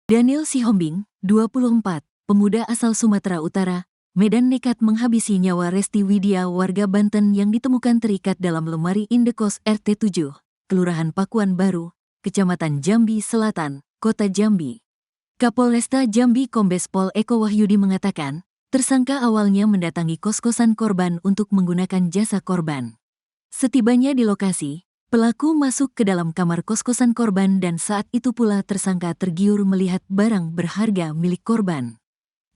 Daniel Sihombing, 24, pemuda asal Sumatera Utara, Medan nekat menghabisi nyawa Resti Widya warga Banten yang ditemukan terikat dalam lemari indekos RT 7, Kelurahan Pakuan Baru, Kecamatan Jambi Selatan, Kota Jambi. Kapolresta Jambi Kombes Pol Eko Wahyudi mengatakan, tersangka awalnya mendatangi kos-kosan korban untuk menggunakan jasa korban. Setibanya di lokasi, pelaku masuk ke dalam kamar kos-kosan korban dan saat itu pula tersangka tergiur melihat barang berharga milik korban.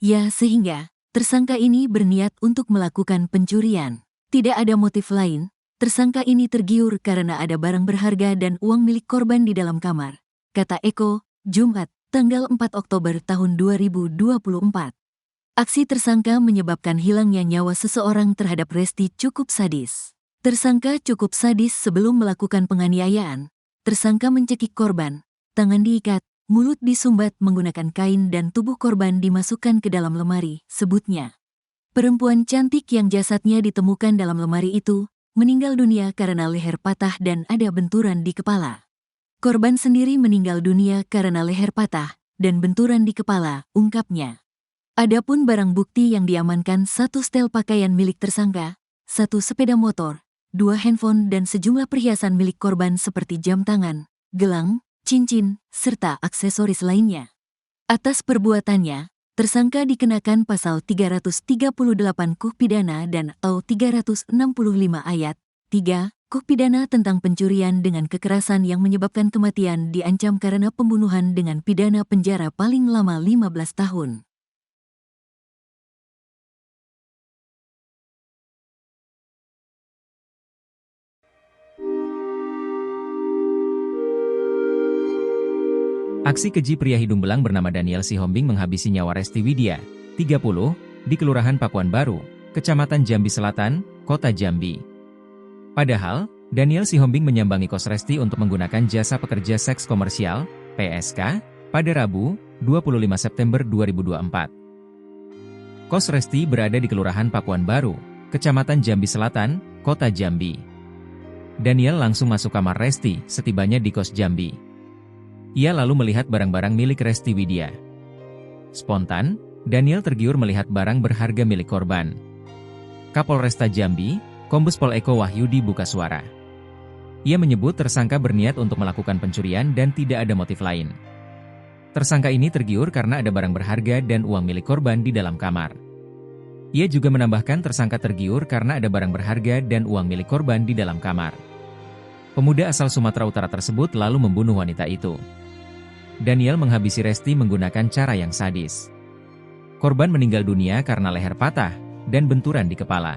Sehingga tersangka ini berniat untuk melakukan pencurian. Tidak ada motif lain, tersangka ini tergiur karena ada barang berharga dan uang milik korban di dalam kamar, kata Eko, Jumat, tanggal 4 Oktober tahun 2024. Aksi tersangka menyebabkan hilangnya nyawa seseorang terhadap Resti cukup sadis. Tersangka cukup sadis sebelum melakukan penganiayaan. Tersangka mencekik korban, tangan diikat, mulut disumbat menggunakan kain dan tubuh korban dimasukkan ke dalam lemari, sebutnya. Perempuan cantik yang jasadnya ditemukan dalam lemari itu, meninggal dunia karena leher patah dan ada benturan di kepala. Korban sendiri meninggal dunia karena leher patah dan benturan di kepala, ungkapnya. Adapun barang bukti yang diamankan 1 setel pakaian milik tersangka, 1 sepeda motor, 2 handphone dan sejumlah perhiasan milik korban seperti jam tangan, gelang, cincin, serta aksesoris lainnya. Atas perbuatannya, tersangka dikenakan pasal 338 KUH pidana dan atau 365 ayat 3 KUH pidana tentang pencurian dengan kekerasan yang menyebabkan kematian diancam karena pembunuhan dengan pidana penjara paling lama 15 tahun. Aksi keji pria hidung belang bernama Daniel Sihombing menghabisi nyawa Resti Widya, 30, di Kelurahan Pakuan Baru, Kecamatan Jambi Selatan, Kota Jambi. Padahal, Daniel Sihombing menyambangi kos Resti untuk menggunakan jasa pekerja seks komersial, PSK, pada Rabu, 25 September 2024. Kos Resti berada di Kelurahan Pakuan Baru, Kecamatan Jambi Selatan, Kota Jambi. Daniel langsung masuk kamar Resti setibanya di kos Jambi. Ia lalu melihat barang-barang milik Resti Widya. Spontan, Daniel tergiur melihat barang berharga milik korban. Kapolresta Jambi, Kombes Pol Eko Wahyudi buka suara. Ia menyebut tersangka berniat untuk melakukan pencurian dan tidak ada motif lain. Tersangka ini tergiur karena ada barang berharga dan uang milik korban di dalam kamar. Ia juga menambahkan tersangka tergiur karena ada barang berharga dan uang milik korban di dalam kamar. Pemuda asal Sumatera Utara tersebut lalu membunuh wanita itu. Daniel menghabisi Resti menggunakan cara yang sadis. Korban meninggal dunia karena leher patah dan benturan di kepala.